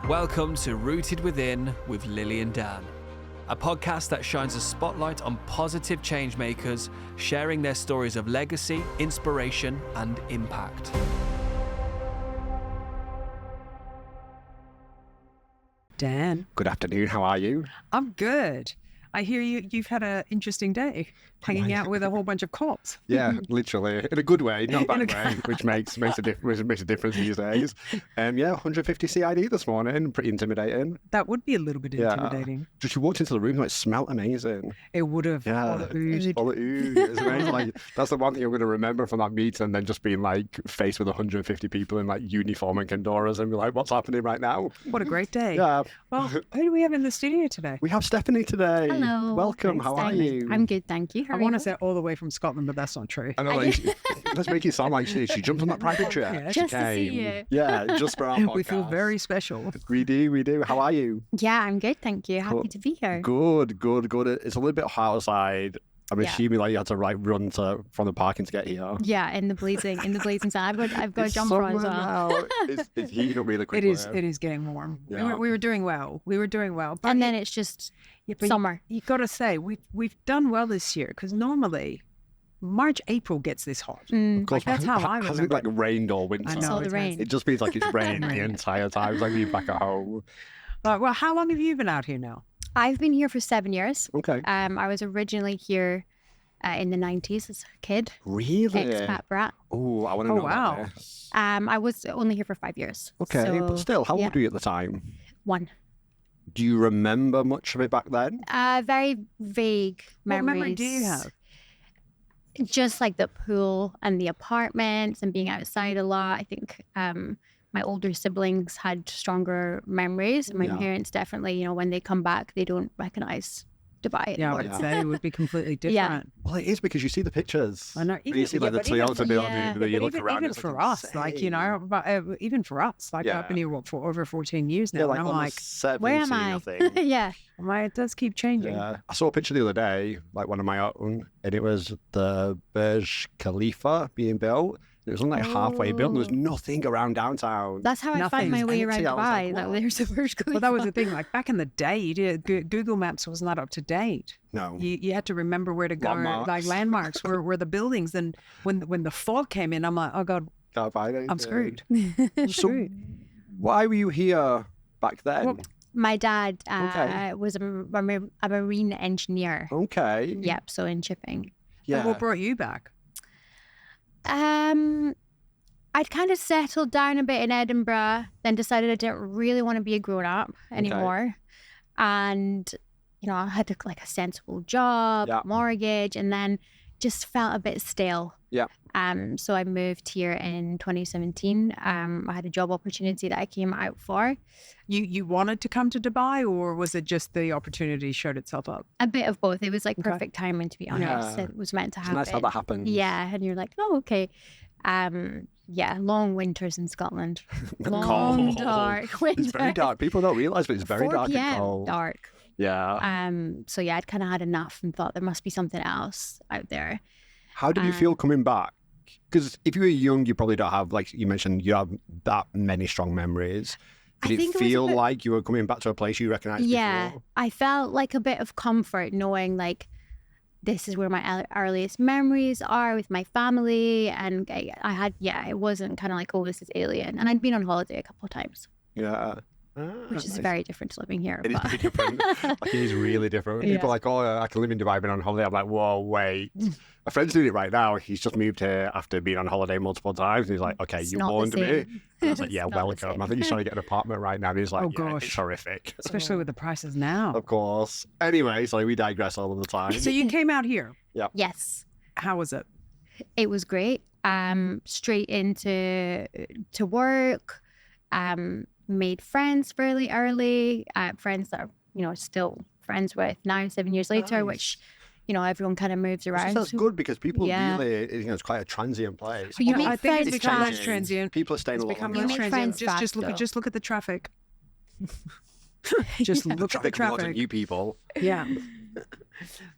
Welcome to Rooted Within with Lili and Dan, a podcast that shines a spotlight on positive change makers, sharing their stories of legacy, inspiration, and impact. Dan. Good afternoon, how are you? I'm good. I hear you've had an interesting day, hanging out with a whole bunch of cops. Yeah, literally. In a good way, not a bad way, which makes a difference these days. Yeah, 150 CID this morning, pretty intimidating. That would be a little bit intimidating. Just you walked into the room and it smelled amazing. It would have. Yeah, all the ood. all the ood. It's amazing. Like, that's the one thing you're going to remember from that meeting, and then just being like faced with 150 people in like uniform and Candoras and be like, what's happening right now? What a great day. Yeah. Well, who do we have in the studio today? We have Stephanie today. Hello. Welcome. Thanks, How are Stephanie. you? I'm good, thank you. How I are want to you? say all the way from Scotland, but that's not true. I know, like, let's make it sound like she jumped on that private jet. Yeah, Just to see came. you. Yeah, just for our podcast. We feel very special. We do. How are you? Yeah, I'm good, thank you. Happy Cool. to be here. Good. It's a little bit hot outside. I'm Yeah. assuming like you had to run from the parking to get here. Yeah, in the blazing sun. I've got a It's jumper on as summer well. now. It's heating up really quickly. It is getting warm. Yeah. We were doing well. But And then it's just but summer. You got to say we've done well this year, because normally March, April gets this hot. Mm. Of course, Like, that's how I hasn't it like remember rained all winter? I know. It's all the it rain. It just feels like it's rained the entire time. It's like you're back at home. Well, how long have you been out here now? I've been here for 7 years. Okay. I was originally here in the 90s as a kid. Really? Expat brat. Oh, I want to Oh, know wow. about this. I was only here for 5 years. Okay, So, but still, how yeah. old were you at the time? 1. Do you remember much of it back then? Very vague What memories. memory do you have? Just like the pool and the apartments and being outside a lot. I think my older siblings had stronger memories. My Yeah. parents definitely, when they come back, they don't recognize Dubai Yeah, I anymore. would say it would be completely different. Yeah. Well, it is because you see the pictures. I know. You see like the but even Toyota for- building, yeah, and then you But look around. even it's for like us, like, even for us, like Yeah. I've been here for over 14 years now, yeah, like and I'm like, almost 17, Where am I? think. Yeah. it does keep changing. Yeah, I saw a picture the other day, like one of my own, and it was the Burj Khalifa being built. It was only like halfway built. There was nothing around downtown. That's how I Nothing. found my way around Empty. I was Dubai. like, Like, what? there's a Burj Well, that was Khalifa. the thing. Like back in the day, Google Maps was not up to date. No. You had to remember where to go, Landmarks. like landmarks, where the buildings. And when the fog came in, I'm like, oh God, Can't find anything. I'm screwed. So, why were you here back then? Well, My dad Okay. was a marine engineer. Okay. Yep, so in shipping. Yeah. What brought you back? I'd kind of settled down a bit in Edinburgh, then decided I didn't really want to be a grown-up anymore. And, I had like a sensible job, Yeah. mortgage, and then just felt a bit stale. Yeah. So I moved here in 2017. I had a job opportunity that I came out for. You wanted to come to Dubai, or was it just the opportunity showed itself up? A bit of both. It was like Okay. perfect timing, to be honest. Yeah. It was meant to It's happen. nice how that happens. Yeah, and you're like, oh, okay. Yeah, long winters in Scotland. Long, Cold. dark winters. It's very dark. People don't realise, but it's very 4 dark and p.m. cold. dark. Yeah. So yeah, I'd kind of had enough and thought there must be something else out there. How did you feel coming back? Because if you were young, you probably don't have, like you mentioned, you have that many strong memories. I Did think it it was a feel bit- like you were coming back to a place you recognised Yeah, before? I felt like a bit of comfort knowing like this is where my earliest memories are with my family, and I had it wasn't kind of like, oh, this is alien. And I'd been on holiday a couple of times, Yeah. which is Nice. very different to living here. It is but- pretty different. Like, it is really different. People Yeah. are like, oh, I can live in Dubai, I've been on holiday. I'm like, whoa, wait. My friend's doing it right now. He's just moved here after being on holiday multiple times. And he's like, okay, It's you not the warned me. same. And I was like, It's yeah, not the welcome. same. I think he's trying to get an apartment right now. And he's like, Oh, yeah, gosh. it's horrific. Especially with the prices now. Of course. Anyway, so we digress all of the time. So you came out here. Yes. How was it? It was great. Straight into to work. Made friends fairly early. Friends that are still friends with now 7 years later, Nice. which everyone kind of moves around. That's good because people Yeah. really, it's quite a transient place. You make I think it's friends become less fast. transient. People are staying It's a lot become longer. You less make transient. friends Just fast, look at the traffic. Just look at the Traffic can be lots of traffic. new people. Yeah.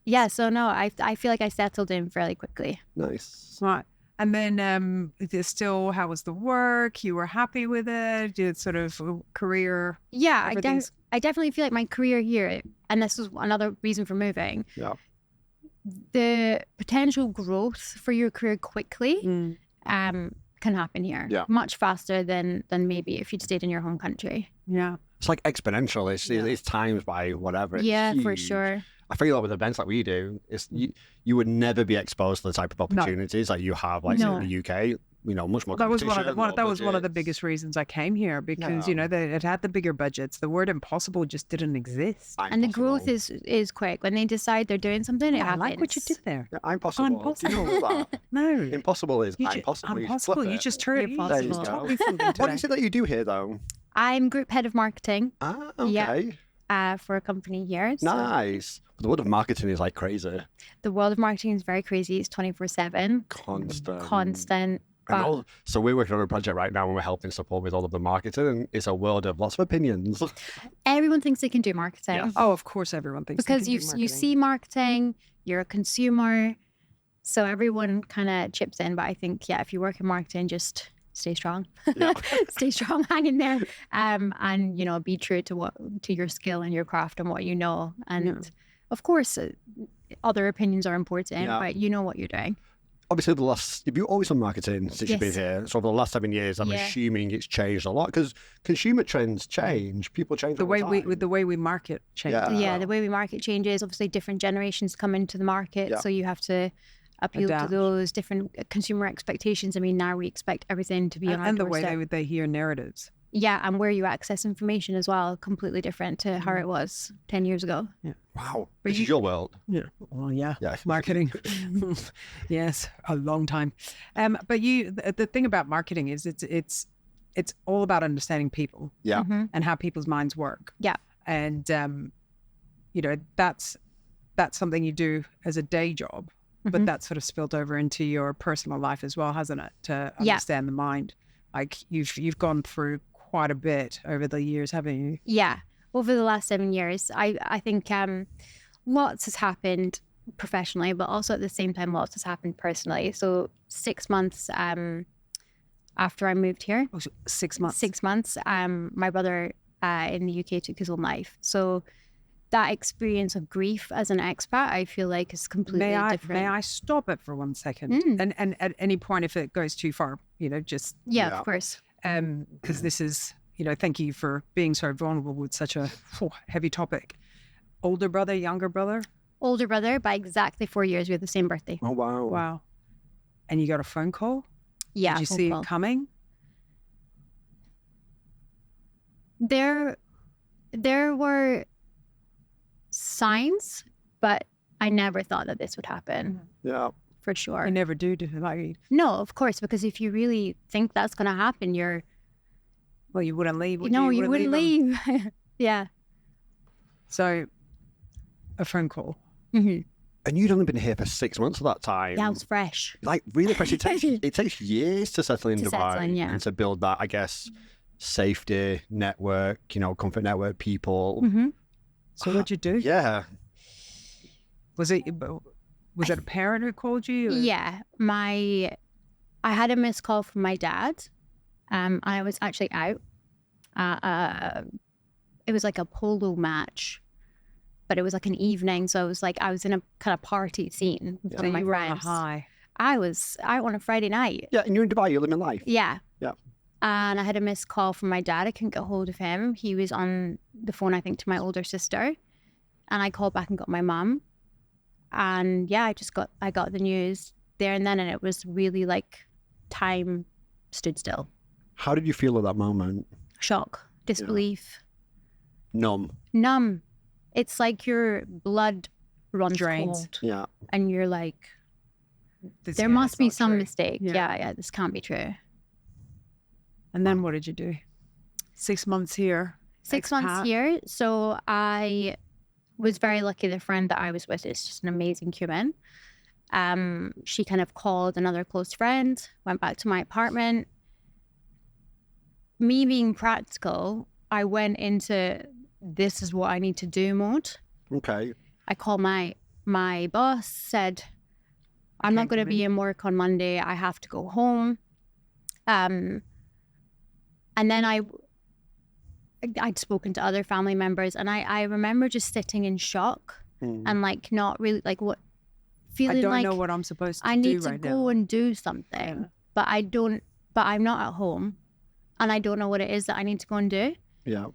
Yeah, so no, I feel like I settled in fairly quickly. Nice. Right. And then there's still, how was the work? You were happy with it? Did sort of career? Yeah, everything's- I definitely feel like my career here, and this was another reason for moving, Yeah. the potential growth for your career quickly can happen here. Yeah. Much faster than maybe if you'd stayed in your home country. Yeah. It's like exponential. It's times by whatever. It's Yeah, for huge. sure. I feel like with events like we do, it's you would never be exposed to the type of opportunities like you have, like say, No. in the UK. You know, much more. That was one of the competition, that was one of the budgets. biggest reasons I came here, because you know it had the bigger budgets. The word impossible just didn't exist. And the growth Impossible. is quick. When they decide they're doing something, it Yeah, I happens. like what you did there. Yeah, I'm possible. Impossible. Do you know that? No, Impossible is you I'm ju- possible. I'm You possible. flip You it. just heard. You're You There you just go. taught me something What today. is it that you do here, though? I'm group head of marketing Ah, Yeah. okay. for a company here. So Nice. The world of marketing is like crazy. the world of marketing is very crazy. It's 24/7, constant. And so we're working on a project right now and we're helping support with all of the marketing, and it's a world of lots of opinions. Everyone thinks they can do marketing. Yeah. Oh, of course, everyone thinks they Because can you do you marketing. see marketing, you're a consumer, so everyone kind of chips in. But I think if you work in marketing, just stay strong, Yeah. stay strong, hang in there, and be true to your skill and your craft and what you know. And of course, other opinions are important, Yeah. but you know what you're doing. Obviously, have you always done marketing since you've been Yes. here? So over the last 7 years, I'm Yeah. assuming it's changed a lot because consumer trends change. People change the all way time. the way we market changes. Yeah. The way we market changes. Obviously, different generations come into the market, Yeah. so you have to appeal Adapt. to those different consumer expectations. I mean, now we expect everything to be on our And the way doorstep. they hear narratives. Yeah, and where you access information as well, completely different to how it was 10 years ago. Wow. But This you- is your world. Yeah. Well, yeah. Yeah. Marketing. Yes, a long time. But the thing about marketing is it's all about understanding people Yeah. Mhm. and how people's minds work. Yeah. And that's something you do as a day job, but Mhm. that's sort of spilled over into your personal life as well, hasn't it? To Yeah. understand the mind. Like you've gone through quite a bit over the years, haven't you? Yeah, over the last 7 years, I think lots has happened professionally, but also at the same time, lots has happened personally. So 6 months after I moved here, Oh, 6 months. 6 months, my brother in the UK took his own life. So that experience of grief as an expat, I feel like is completely different. May I stop it for 1 second? Mm. And at any point, if it goes too far, just Yeah, Yeah. of course. because this is, thank you for being so vulnerable with such a heavy topic. Older brother, younger brother? Older brother by exactly 4 years. We have the same birthday. Oh, wow. Wow. And you got a phone call? Yeah. Did you phone see call. it coming? There were signs, but I never thought that this would happen, Yeah. for sure. I never do. Like, No, of course, because if you really think that's going to happen, well, you wouldn't leave. would you wouldn't wouldn't them? leave. Yeah. So, a phone call. hmm And you'd only been here for 6 months of that time. Yeah, I was fresh. Like really fresh. It takes years to settle in To Dubai settle in, yeah. and to build that, I guess, safety network, comfort network, people. hmm So what'd you do? Yeah. Was it a parent who called you? or- Yeah, I had a missed call from my dad. I was actually out. It was like a polo match, but it was like an evening. So I was in a kind of party scene with So one of my you were on a friends. high. I was out on a Friday night. Yeah. And you're in Dubai, you're living life. Yeah. Yeah. And I had a missed call from my dad. I couldn't get hold of him. He was on the phone, I think, to my older sister. And I called back and got my mum. And yeah, I got the news there and then, and it was really like time stood still. How did you feel at that moment? Shock, disbelief, Numb. numb. It's like your blood runs Drains. cold. Yeah. And you're like, This there guy's must be not some true. mistake. Yeah. Yeah, this can't be true. And then what did you do? 6 months here. 6 months Expat. here. So I was very lucky. The friend that I was with is just an amazing human. She kind of called another close friend, went back to my apartment. Me being practical, I went into this is what I need to do mode. Okay. I called my boss, said, I'm not going to be in work on Monday. I have to go home. And then I'd spoken to other family members, and I remember just sitting in shock and like not really like what feeling I don't like know what I'm supposed to I do need to right go now. and do something, but I'm not at home, and I don't know what it is that I need to go and do. Yeah.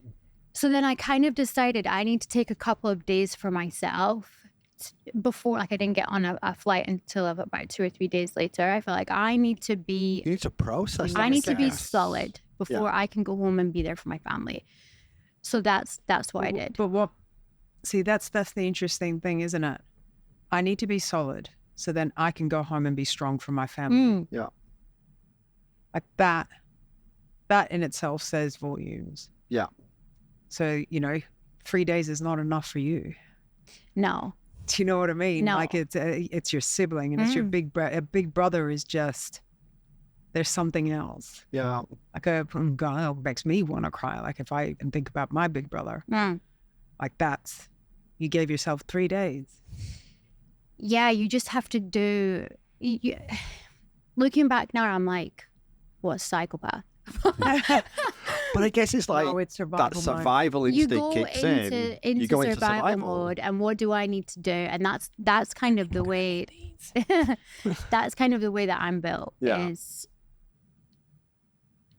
So then I kind of decided I need to take a couple of days for myself before, like I didn't get on a flight until about 2 or 3 days later. I feel like I need to be, You need to process that. I need to be Yes. solid before I can go home and be there for my family. So that's what I did. But that's the interesting thing, isn't it? I need to be solid so then I can go home and be strong for my family. Yeah. Like that in itself says volumes. Yeah. So, 3 days is not enough for you. No. Do you know what I mean? No. Like it's your sibling and it's your big brother. A big brother is just, there's something else. Yeah. Like God, it makes me want to cry. Like if I can think about my big brother, like you gave yourself 3 days. Yeah, you just have to do. Looking back now, I'm like, what a psychopath. But I guess it's like No, it's survival that mode. survival You instinct go kicks in. into You go into survival mode, and what do I need to do? And that's kind of the way. That's kind of the way that I'm built. Yeah. Is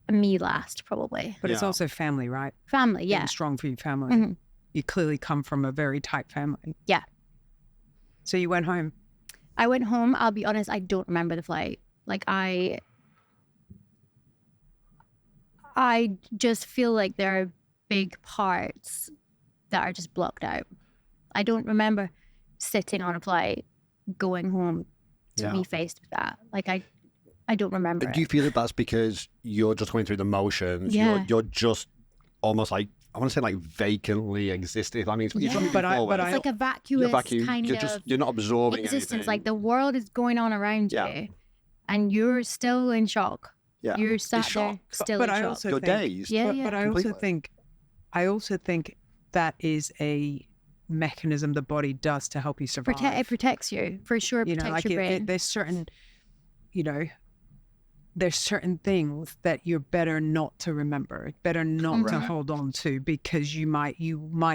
me last, probably. But it's Yeah. also family, right? Family, yeah. Being strong for your family. You clearly come from a very tight family. Yeah. So you went home. I went home. I'll be honest, I don't remember the flight. Like I just feel like there are big parts that are just blocked out. I don't remember sitting on a flight, going home to be faced with that. Like I don't remember. Do you feel that that's because you're just going through the motions? Yeah. You're just almost like, I want to say like vacantly existing. That means you're trying to But move I- forward. but I- It's like a vacuous kind You're not absorbing existence. anything. Like the world is going on around Yeah. you, and you're still in shock. Yeah. You're sat there shock. still But in I shock. also You're think, dazed. Yeah, but I also think that is a mechanism the body does to help you survive. It protects you for sure. It protects your brain. there's certain, there's certain things that you're better not to remember, better not to hold on to, because you might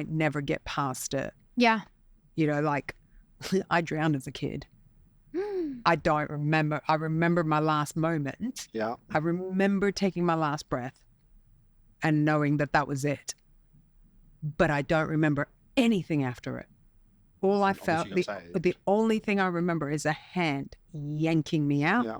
never get past it. Yeah. Like I drowned as a kid. I don't remember. I remember my last moment. Yeah. I remember taking my last breath and knowing that was it. But I don't remember anything after it. All I felt, the only thing I remember is a hand yanking me out. Yeah.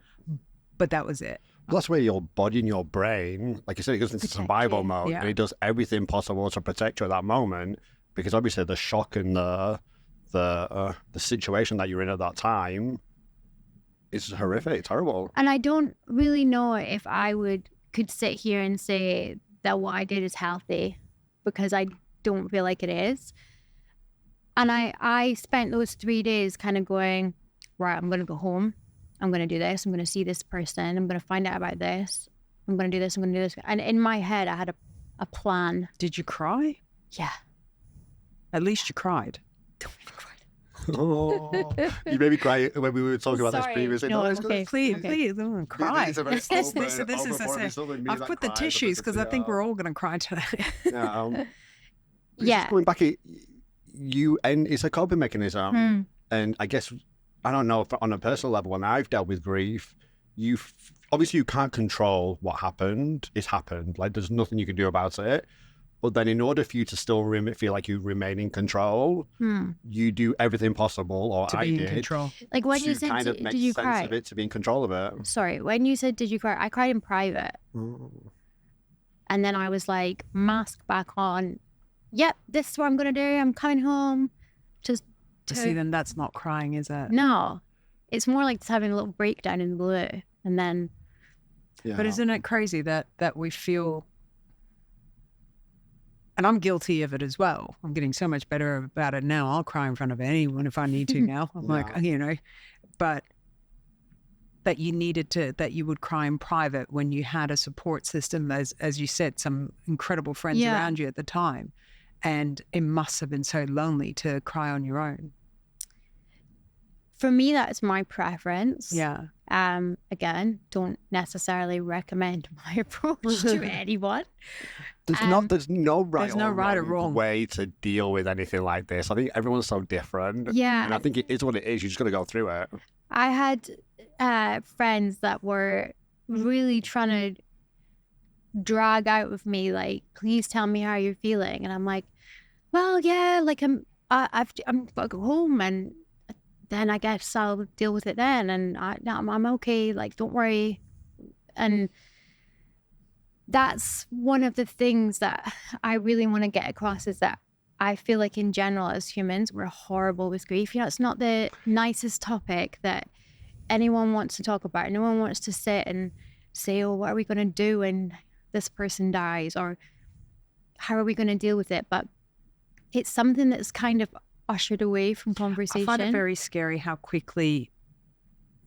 But that was it. Well, that's where your body and your brain, like you said, it goes into Protect survival you. mode, Yeah. and it does everything possible to protect you at that moment, because obviously the shock and the situation that you're in at that time is horrific, terrible. And I don't really know if I could sit here and say that what I did is healthy, because I don't feel like it is. And I spent those 3 days kind of going, right, I'm going to go home. I'm going to do this. I'm going to see this person. I'm going to find out about this. I'm going to do this. I'm going to do this. And in my head, I had a plan. Did you cry? Yeah. At least you cried. Oh, you made me cry when we were talking about this Sorry. previously. No, it's okay. Please, Okay. please don't cry. This is a very slow burn. This is Overboard is something me I've that put the cries, tissues because I think we're all going to cry today. Yeah. Yeah. Going back, it's a coping mechanism, and I guess I don't know if on a personal level, when I've dealt with grief, obviously you can't control what happened. It's happened. Like there's nothing you can do about it. But then in order for you to still feel like you remain in control, you do everything possible, or to I be in did, control. Like when you to said, kind of did make you sense cry? of it, to be in control of it. Sorry, when you said, did you cry? I cried in private. And then I was like, mask back on. Yep, this is what I'm going to do. I'm coming home. Just to... See, then that's not crying, is it? No, it's more like just having a little breakdown in the blue. And then, Yeah. But isn't it crazy that we feel, and I'm guilty of it as well. I'm getting so much better about it now. I'll cry in front of anyone if I need to now. I'm like, but that you would cry in private when you had a support system, as you said, some incredible friends around you at the time. And it must have been so lonely to cry on your own. for me, that's my preference. Yeah. Again, don't necessarily recommend my approach to anyone. There's no right there's no right or wrong way to deal with anything like this. I think everyone's so different. Yeah. And I think it is what it is. You just got to go through it. I had friends that were really trying to drag out with me, like, please tell me how you're feeling. And I'm like, well, yeah, like I'm got to go home, and then I guess I'll deal with it then. And I'm okay. Like, don't worry. And that's one of the things that I really want to get across, is that I feel like in general as humans, we're horrible with grief. You know, it's not the nicest topic that anyone wants to talk about. No one wants to sit and say, oh, what are we going to do when this person dies? Or how are we going to deal with it? But it's something that's kind of ushered away from conversation. I find it very scary how quickly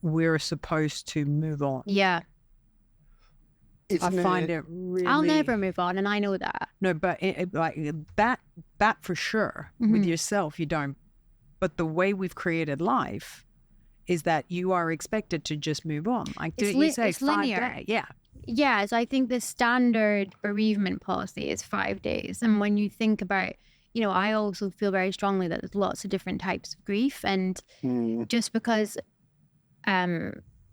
we're supposed to move on. Yeah. I find it really... I'll never move on, and I know that. No, but like that for sure. With yourself, you don't. But the way we've created life is that you are expected to just move on. Like, didn't you say 5 linear. days? Yeah. Yes, I think the standard bereavement policy is 5 days. And when you think about, you know, I also feel very strongly that there's lots of different types of grief. And just because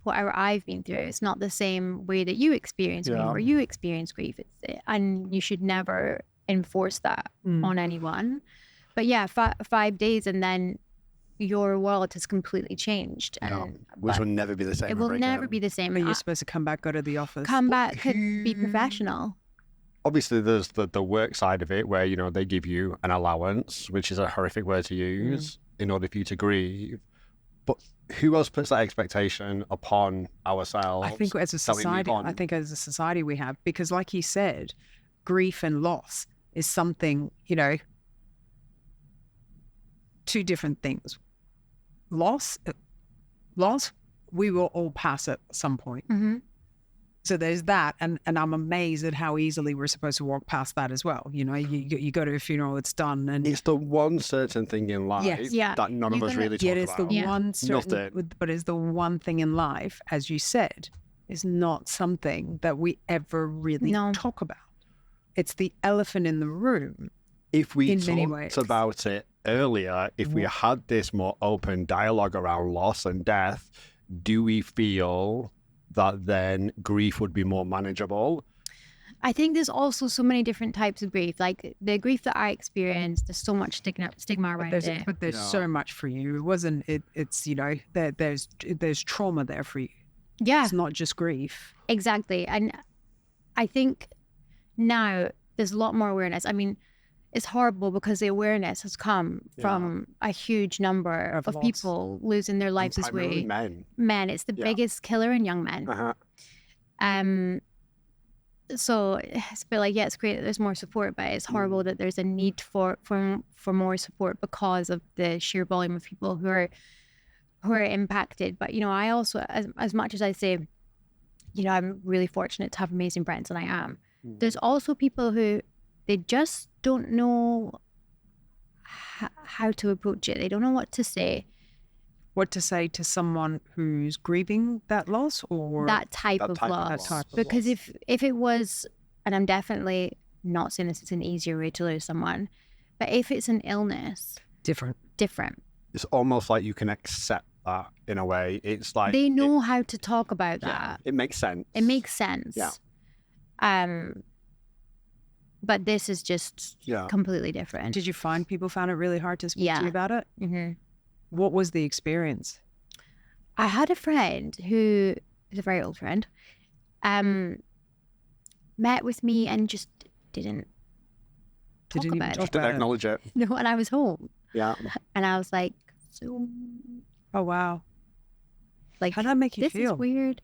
whatever I've been through, it's not the same way that you experience grief or you experience grief. And you should never enforce that on anyone. But yeah, 5 days, and then your world has completely changed. Which will never be the same. It will never be the same. I mean, you're supposed to come back, go to the office. Come back, could be professional. Obviously, there's the work side of it where, you know, they give you an allowance, which is a horrific word to use, in order for you to grieve. But who else puts that expectation upon ourselves? I think as a society, we have, because like you said, grief and loss is something, you know, two different things. Loss, we will all pass at some point. So there's that, and I'm amazed at how easily we're supposed to walk past that as well. You know, you go to a funeral, it's done, and it's the one certain thing in life that none of us really talk about. It's the one certain, but it's the one thing in life, as you said, is not something that we ever really talk about. It's the elephant in the room. If we talked about it earlier, if we had this more open dialogue around loss and death, do we feel that then grief would be more manageable? I think there's also so many different types of grief. Like the grief that I experienced, there's so much stigma around it. But there's so much for you. It wasn't. It's you know, there's trauma there for you. Yeah, it's not just grief. Exactly, and I think now there's a lot more awareness. I mean, it's horrible because the awareness has come from a huge number of people losing their lives this way. Men. It's the biggest killer in young men. So it's a bit like, it's great that there's more support, but it's horrible that there's a need for more support because of the sheer volume of people who are impacted. But, you know, I also, as much as I say, you know, I'm really fortunate to have amazing friends, and I am. There's also people who they just don't know how to approach it. They don't know what to say. What to say to someone who's grieving that loss, or that type of loss. Because if it was, and I'm definitely not saying this is an easier way to lose someone, but if it's an illness, different. It's almost like you can accept that in a way. It's like they know how to talk about that. It makes sense. Yeah. But this is just completely different. Did you find people found it really hard to speak to you about it? What was the experience? I had a friend who is a very old friend, met with me and just didn't talk about it. Just didn't acknowledge it. No, and I was home. Yeah. And I was like, so... Oh, wow. Like, how did that make you feel? This is weird.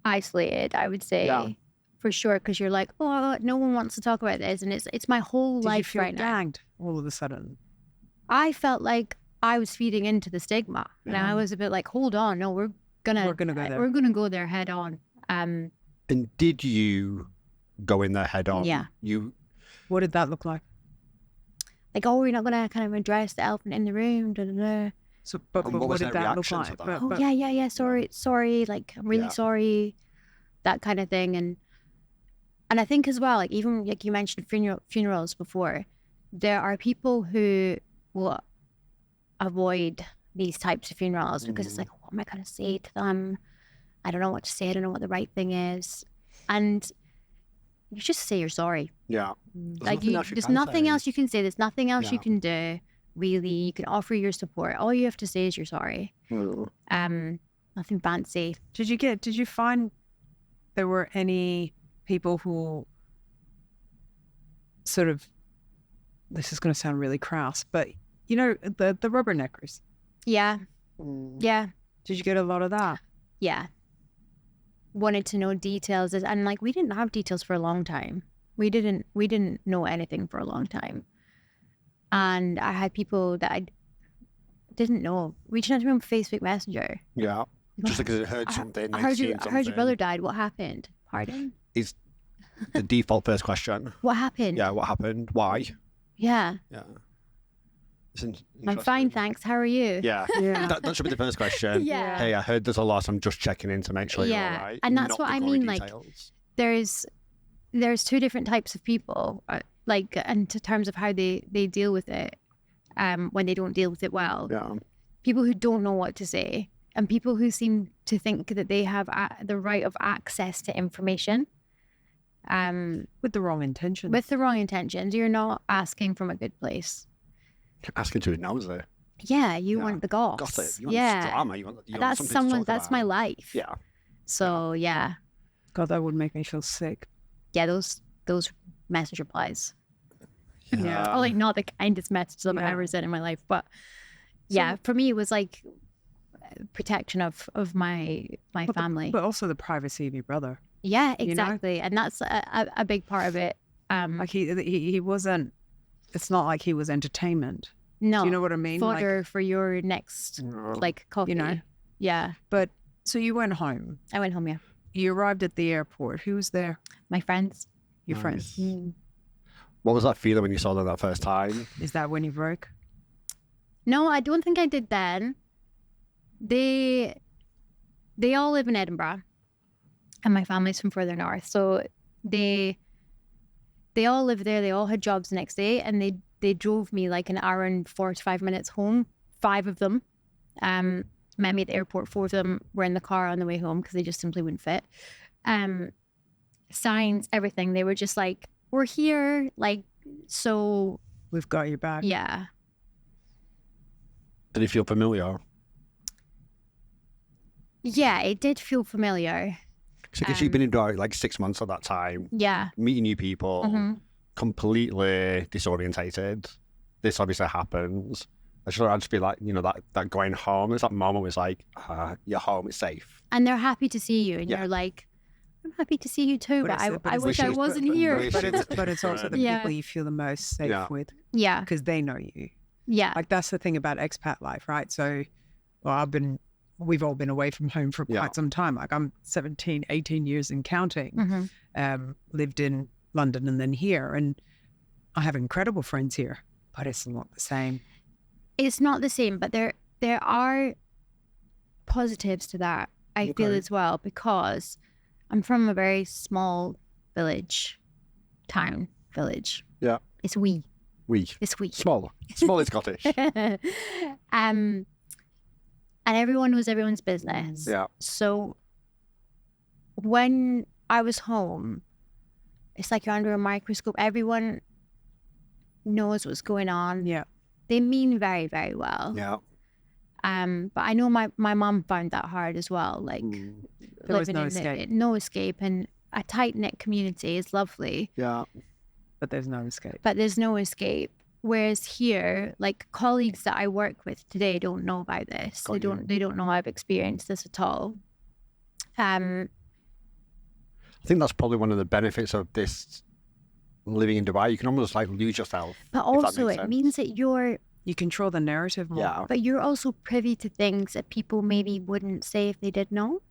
Isolated, I would say, for sure, because you're like, oh, no one wants to talk about this, and it's my whole life right now. Did you feel gagged all of a sudden? I felt like I was feeding into the stigma, and I was a bit like, hold on, no, we're gonna go there head on. And did you go in there head on? Yeah. You. What did that look like? like, oh, we're not gonna kind of address the elephant in the room. Da, da, da. So, but And what what was did their that look reaction like? to that? Oh, yeah. Sorry. Like, I'm really Yeah. sorry. That kind of thing. And I think as well, like, even like you mentioned funerals before, there are people who will avoid these types of funerals because it's like, what am I going to say to them? I don't know what to say. I don't know what the right thing is. And you just say you're sorry. Yeah. Like, there's nothing else you can say. There's nothing else you can do. Really, you can offer your support. All you have to say is you're sorry. Nothing fancy. Did you find there were any people who sort of, this is going to sound really crass, but you know, the rubberneckers? Yeah. Yeah. Did you get a lot of that? Yeah. Wanted to know details. And like, we didn't have details for a long time. We didn't know anything for a long time. And I had people that I didn't know reaching out to me on Facebook Messenger. Yeah. Just because it heard something. I heard your brother died. What happened? Pardon? Is the default first question. What happened? Yeah, what happened? Why? Yeah. Yeah. I'm fine, thanks. How are you? Yeah. That should be the first question. Yeah. Hey, I heard there's a loss. I'm just checking in to make sure you're all right. And that's Not what the I gory mean. details. Like, there's two different types of people, like, in terms of how they deal with it, when they don't deal with it well. Yeah. People who don't know what to say, and people who seem to think that they have the right of access to information. With the wrong intentions. With the wrong intentions. You're not asking from a good place. Asking to know there. Yeah, you want the goss. Gossip. You want drama. You want that's something to someone. talk That's about. my life. Yeah. So yeah. God, that would make me feel sick. Yeah, those message replies. Yeah. Oh, like, not the kindest message I've ever sent in my life, but yeah, for me it was like protection of my family, but also the privacy of your brother. Yeah, exactly, you know? And that's a big part of it. Like he wasn't. It's not like he was entertainment. No, do you know what I mean? Fodder for your next like coffee. You know. Yeah. But so you went home. I went home. Yeah. You arrived at the airport. Who was there? My friends. Your friends. What was that feeling when you saw them that first time? Is that when you broke? No, I don't think I did then. They all live in Edinburgh, and my family's from further north. So they all live there. They all had jobs the next day, and they drove me like an hour and 45 minutes home. 5 of them met me at the airport. 4 of them were in the car on the way home because they just simply wouldn't fit. Signs, everything. They were just like, we're here. Like, so. We've got your back. Yeah. Did it feel familiar? Yeah, it did feel familiar. So because you've been in Dubai like 6 months at that time. Yeah. Meeting new people, completely disorientated. This obviously happens. I'd just be like, you know, that going home. There's that moment where it's like, you're home, it's safe. And they're happy to see you. And you're like, I'm happy to see you too, but I wish I wasn't here. But it's also the people you feel the most safe with. Yeah. Because they know you. Yeah. Like, that's the thing about expat life, right? So, we've all been away from home for quite some time. Like, I'm 17, 18 years and counting. Lived in London and then here. And I have incredible friends here, but it's not the same. It's not the same, but there are positives to that, I feel as well, because I'm from a very small village. Yeah. It's wee. Wee. It's wee. Small. Small is Scottish. And everyone knows everyone's business. Yeah. So when I was home, it's like you're under a microscope. Everyone knows what's going on. Yeah. They mean very, very well. Yeah. But I know my mum found that hard as well. Like, there was no escape. No escape, and a tight knit community is lovely. Yeah. But there's no escape. But there's no escape. Whereas here, like, colleagues that I work with today don't know about this. They don't know I've experienced this at all. I think that's probably one of the benefits of this living in Dubai. You can almost like lose yourself. But also it means that you control the narrative more. Yeah. But you're also privy to things that people maybe wouldn't say if they did know.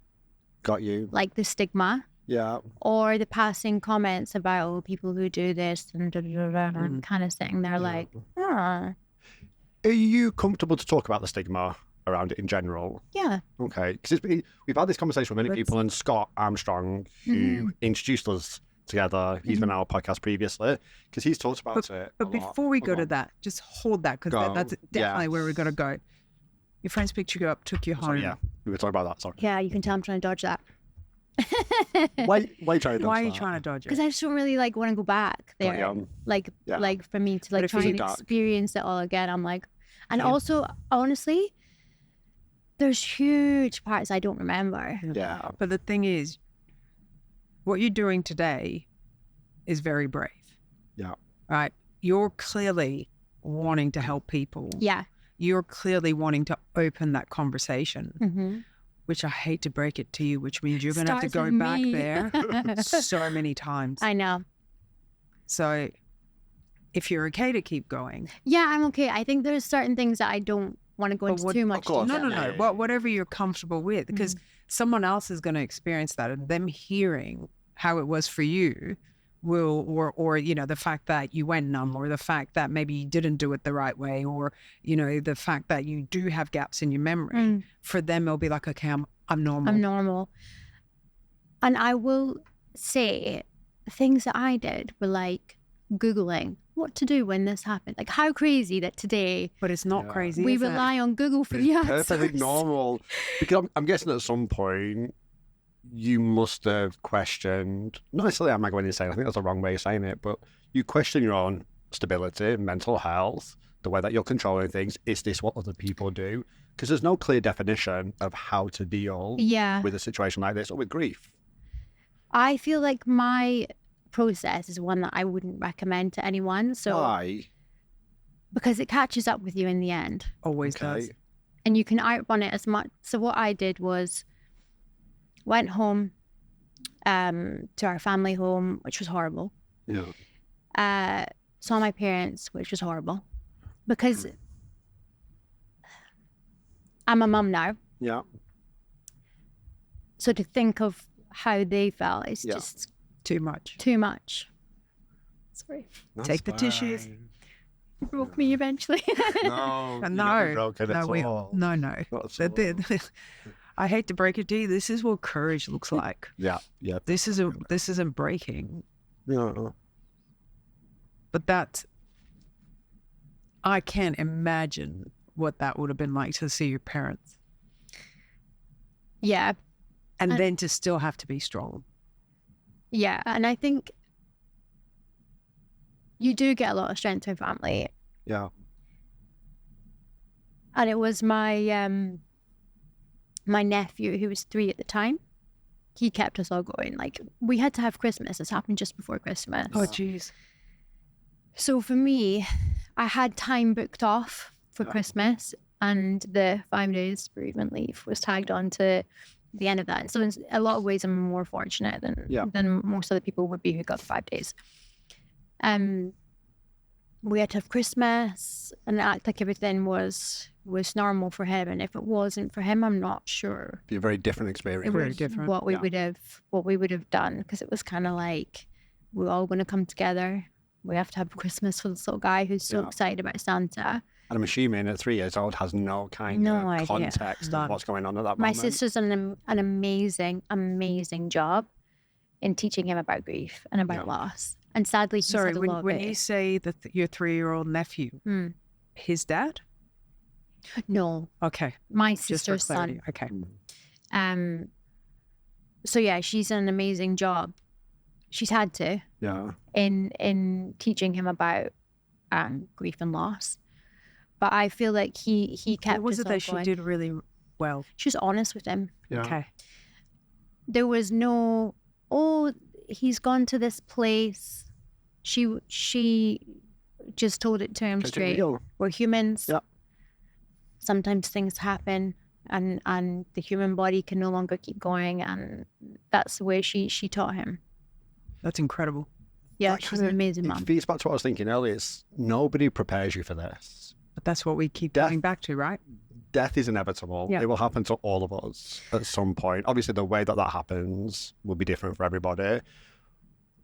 Got you. Like the stigma. Yeah. or the passing comments about people who do this and and kind of sitting there like, Are you comfortable to talk about the stigma around it in general? yeah. Okay, because we've had this conversation with many people, and Scott Armstrong, who introduced us together, he's been on our podcast previously, because he's talked about it. But before we go to that, just hold that, because that's definitely where we're going to go. Your friends picked you up, took you home. Yeah, we were talking about that. Sorry. Yeah, you can tell I'm trying to dodge that. Why are you trying to dodge Why are you that? trying to dodge it? Because I just don't really like want to go back there. Yeah. Like for me to like it try feels and dark. experience it all again. I'm like, and also honestly, there's huge parts I don't remember. Yeah. But the thing is, what you're doing today is very brave. Yeah. Right? You're clearly wanting to help people. Yeah. You're clearly wanting to open that conversation, which I hate to break it to you, which means you're going to have to Starts go with back me. there so many times. I know. So if you're okay to keep going. Yeah, I'm okay. I think there's certain things that I don't want to go into too much course. detail. No. Yeah. Whatever you're comfortable with, because someone else is going to experience that, and them hearing how it was for you will, or you know, the fact that you went numb, or the fact that maybe you didn't do it the right way, or you know, the fact that you do have gaps in your memory. For them, it'll be like, okay, I'm normal. I'm normal. And I will say things that I did were like Googling what to do when this happened. Like, how crazy that today But it's not crazy. we is it? rely on Google for It's the answers. perfectly normal. Because I'm guessing at some point you must have questioned, not necessarily am I going insane, I think that's the wrong way of saying it, but you question your own stability, mental health, the way that you're controlling things. Is this what other people do? Because there's no clear definition of how to deal Yeah. with a situation like this or with grief. I feel like my process is one that I wouldn't recommend to anyone. So Why? because it catches up with you in the end. Always does. And you can outrun it as much. So what I did was went home to our family home, which was horrible. Yeah. Saw my parents, which was horrible. Because I'm a mum now. Yeah. So to think of how they felt is just Too much. too much. Sorry. Take the tissues. You broke me eventually. No. No. No. Not at all. I hate to break it to you. This is what courage looks like. Yeah. Yeah. This isn't breaking. No. But I can't imagine what that would have been like to see your parents. Yeah. And then to still have to be strong. Yeah. And I think you do get a lot of strength in family. Yeah. And it was my my nephew, who was 3 at the time. He kept us all going. Like, we had to have Christmas. This happened just before Christmas. Oh, jeez. So for me, I had time booked off for Christmas, and the 5 days bereavement leave was tagged on to the end of that. So in a lot of ways, I'm more fortunate than most other people would be who got the 5 days. We had to have Christmas and act like everything was normal for him. And if it wasn't for him, I'm not sure Be a very different experience. Very different. what we would have done, because it was kind of like, we're all going to come together. We have to have Christmas for this little guy who's so excited about Santa. And I'm assuming at 3 years old has no kind No of idea. context of what's going on at that My moment. sister's done an amazing job in teaching him about grief and about loss. And sadly, he's Sorry, had a lot of when it. you say that your 3-year-old nephew, his dad? No, Okay. my Just for sister's son. clarity. Okay. So yeah, she's done an amazing job. She's had to Yeah. in teaching him about grief and loss. But I feel like he kept. What was us it all that she going. did really well? She was honest with him. Yeah. Okay. There was no, oh, he's gone to this place. She just told it to him Kept it straight. real. We're humans. Yeah. Sometimes things happen, and the human body can no longer keep going, and that's the way she taught him. That's incredible. Yeah, That she's kinda- an amazing It mom. feeds back to what I was thinking earlier. It's nobody prepares you for this. But that's what we keep Death- going back to, right? death is inevitable. Yeah. It will happen to all of us at some point. Obviously, the way that happens will be different for everybody,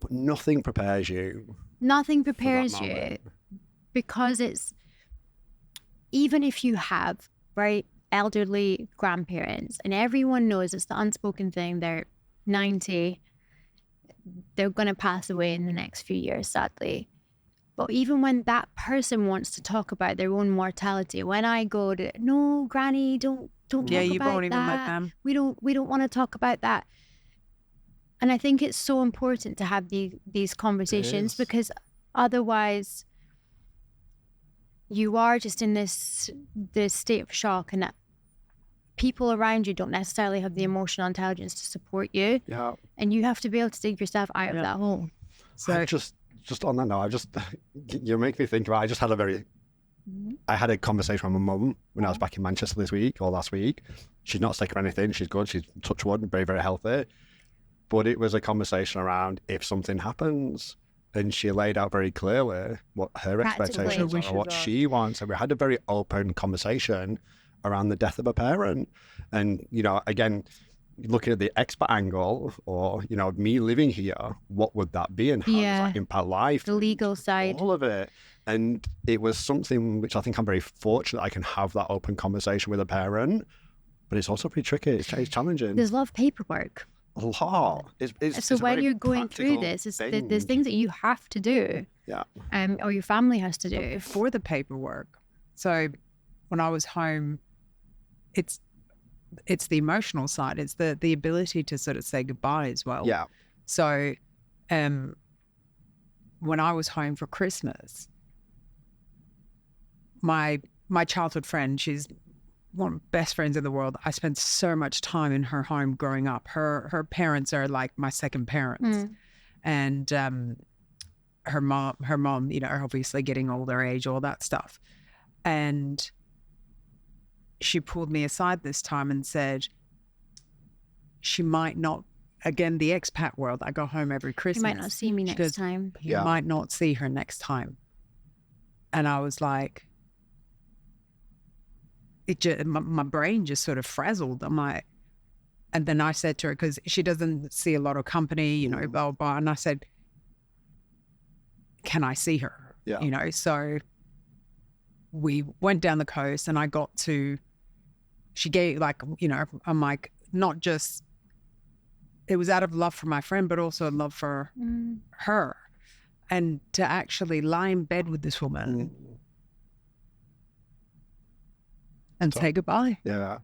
but nothing prepares you. Nothing for that prepares you, moment. because it's, even if you have, right, elderly grandparents, and everyone knows it's the unspoken thing, they're 90, they're going to pass away in the next few years, sadly. But even when that person wants to talk about their own mortality, when I go to, no, Granny, don't talk Yeah, you about won't even let that. them. We don't want to talk about that. And I think it's so important to have these conversations, is. because otherwise you are just in this state of shock, and that people around you don't necessarily have the emotional intelligence to support you. Yeah. And you have to be able to dig yourself out of that hole. So I just on that note, you make me think about, I had a conversation with my mum when I was back in Manchester this week or last week. She's not sick or anything. She's good. She's, touch wood, very, very healthy. But it was a conversation around if something happens. And she laid out very clearly what her Practically. expectations are, what she wants. And we had a very open conversation around the death of a parent. And, you know, again, looking at the expat angle, or, you know, me living here, what would that be and how does that impact life? The legal side. All of it. And it was something which I think I'm very fortunate I can have that open conversation with a parent, but it's also pretty tricky. It's challenging. There's a lot of paperwork. A lot. So when you're going through this, there's things that you have to do. Yeah. Or your family has to do. for the paperwork. So when I was home, it's the emotional side. It's the ability to sort of say goodbye as well. Yeah. So when I was home for Christmas, my childhood friend, she's one of the best friends in the world. I spent so much time in her home growing up. Her parents are like my second parents. And her mom, you know, obviously getting older age, all that stuff. And she pulled me aside this time and said she might not, again, the expat world, I go home every Christmas. You might not see me next time. You might not see her next time. And I was like, my brain just sort of frazzled. I'm like, and then I said to her, because she doesn't see a lot of company, you know, blah, blah, blah. And I said, can I see her? Yeah. You know, so we went down the coast and I got to, she gave, like, you know, I'm like, not just, it was out of love for my friend, but also love for her. And to actually lie in bed with this woman and say goodbye. Yeah.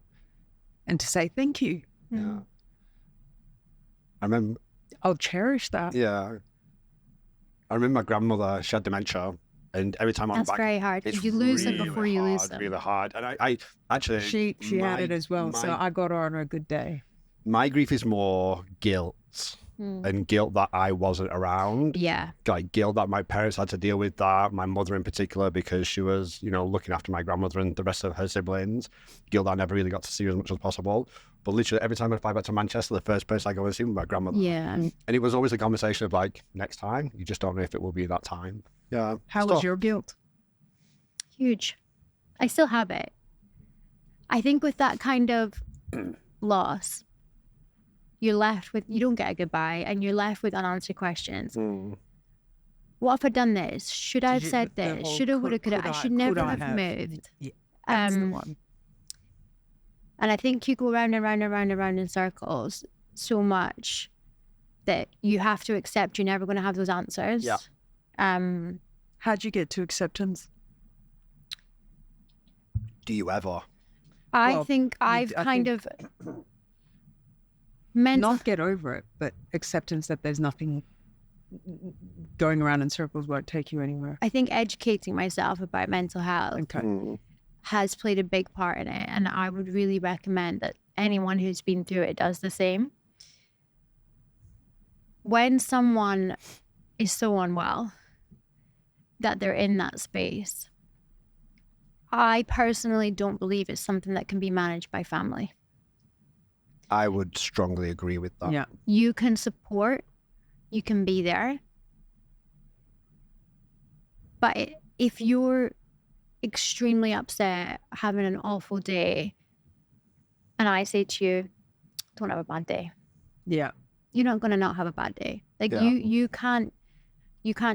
And to say thank you. Yeah. I remember. I'll cherish that. Yeah. I remember my grandmother, she had dementia. And every time I'm That's back, very hard. it's You lose them really before you lose hard, them. really hard. And I actually... She had it as well. So I got her on a good day. My grief is more guilt and guilt that I wasn't around. Yeah. Like guilt that my parents had to deal with that, my mother in particular, because she was, you know, looking after my grandmother and the rest of her siblings. Guilt that I never really got to see her as much as possible. But literally every time I fly back to Manchester, the first person I go and see was my grandmother. Yeah. And it was always a conversation of like, next time, you just don't know if it will be that time. Yeah. How was your guilt? Huge. I still have it. I think with that kind of loss, you're left with, you don't get a goodbye and you're left with unanswered questions. What if I'd done this? Should I have said this? Shoulda, woulda, coulda. I should never have moved. Yeah, that's the one. And I think you go round and round and round and round in circles so much that you have to accept you're never going to have those answers. Yeah. How'd you get to acceptance? Do you ever? I think I've kind of not get over it, but acceptance that there's nothing going around in circles won't take you anywhere. I think educating myself about mental health has played a big part in it, and I would really recommend that anyone who's been through it does the same. When someone is so unwell that they're in that space, I personally don't believe it's something that can be managed by family. I would strongly agree with that. Yeah. You can support, you can be there. But if you're extremely upset, having an awful day, and I say to you, don't have a bad day. Yeah. You're not going to not have a bad day. Like you can't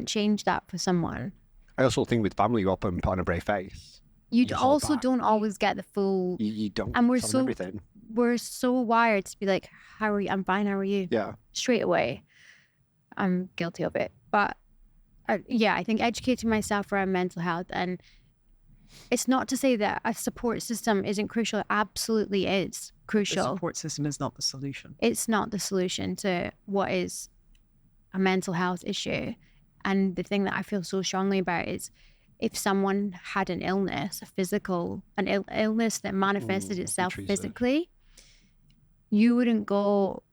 change that for someone. I also think with family, you often put on a brave face. You hold also back. don't always get the full. You don't. And we're tell them everything. we're so wired to be like, how are you? I'm fine. How are you? Yeah. Straight away. I'm guilty of it. But I think educating myself around mental health, and it's not to say that a support system isn't crucial. It absolutely is crucial. The support system is not the solution. It's not the solution to what is a mental health issue. And the thing that I feel so strongly about is if someone had an illness, an illness that manifested itself physically, you wouldn't go,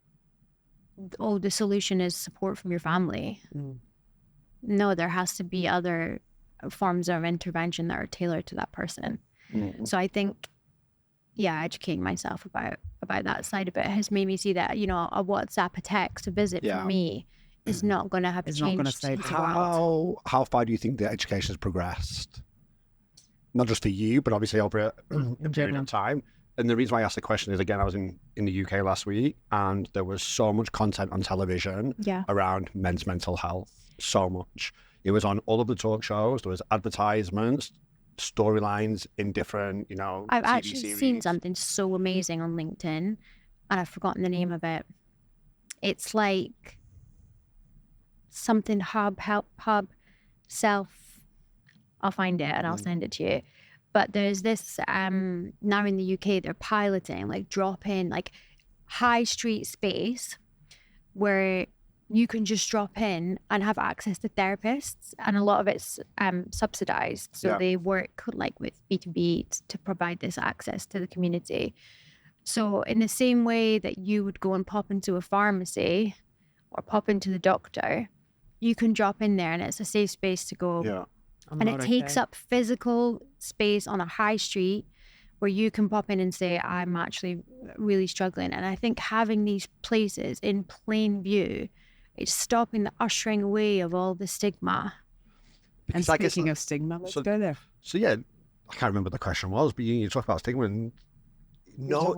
oh, the solution is support from your family. No, there has to be other forms of intervention that are tailored to that person. So I think, educating myself about that side of it has made me see that, a WhatsApp, a text, a visit from me is not going to have changed. Not going to save the world. How far do you think the education has progressed? Not just for you, but obviously over a period of time. And the reason why I asked the question is, again, I was in the UK last week, and there was so much content on television around men's mental health. So much. It was on all of the talk shows. There was advertisements, storylines in different, I've TV actually series. seen something so amazing on LinkedIn, and I've forgotten the name of it. It's like something hub, self. I'll find it and I'll send it to you. But there's this, now in the UK, they're piloting, like drop in, like high street space where you can just drop in and have access to therapists. And a lot of it's subsidized. So they work like with B2B to provide this access to the community. So in the same way that you would go and pop into a pharmacy or pop into the doctor, you can drop in there and it's a safe space to go. Yeah. And it takes up physical space on a high street where you can pop in and say, I'm actually really struggling. And I think having these places in plain view, it's stopping the ushering away of all the stigma. And speaking of stigma, let's go there. So I can't remember what the question was, but you talk about stigma and I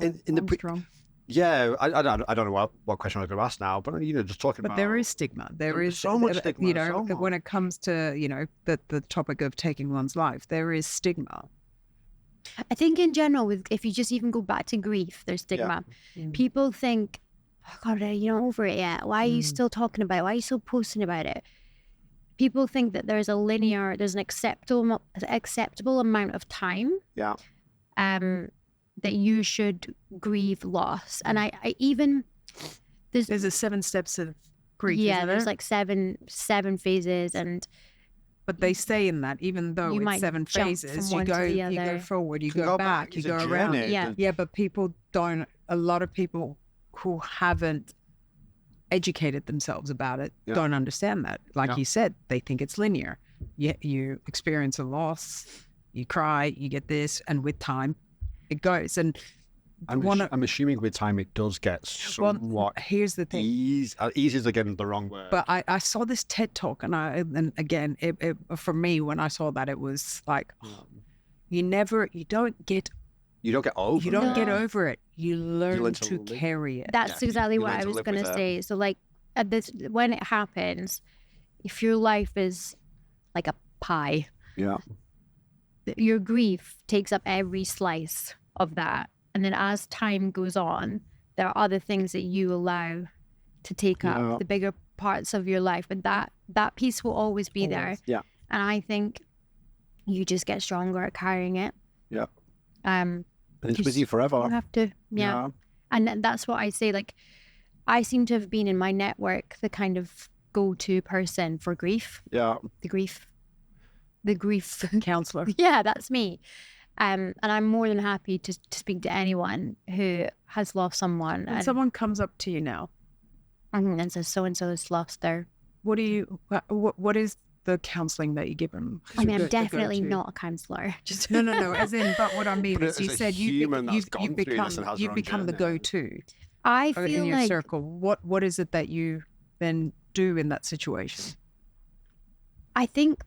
don't know what question I was going to ask now, but just talking about. But there is stigma. There is so much stigma. When it comes to the topic of taking one's life, there is stigma. I think in general, if you just even go back to grief, there's stigma. People think, oh God, are you not over it yet? Why are you still talking about it? Why are you still posting about it? People think that there's an acceptable amount of time. Yeah. That you should grieve loss. And I even there's a 7 steps of grief. Yeah, there's like seven phases, but they stay in that, even though it's 7 phases. You go forward, you go back, you go around. Yeah, but people don't. A lot of people who haven't educated themselves about it don't understand that. Like you said, they think it's linear. You experience a loss, you cry, you get this, and with time, it goes. And I'm assuming with time it does get somewhat. Well, here's the thing. Ease is again the wrong word. But I saw this TED talk, and again, it for me, when I saw that, it was like, you don't get over it. You learn to carry it. That's exactly what I was going to say. So like when it happens, if your life is like a pie, your grief takes up every slice of that. And then as time goes on, there are other things that you allow to take up the bigger parts of your life. And that piece will always be there. Yeah. And I think you just get stronger at carrying it. Yeah. And it's with you forever. You have to. Yeah. And that's what I say. Like, I seem to have been in my network the kind of go-to person for grief. Yeah. The grief counselor. Yeah, that's me. And I'm more than happy to speak to anyone who has lost someone. And someone comes up to you now and says, so-and-so has lost their... What is the counselling that you give them? I mean, I'm definitely not a counsellor. Just no. As in, but what I mean is, you said you've become the go-to. I feel in your like circle. What is it that you then do in that situation? I think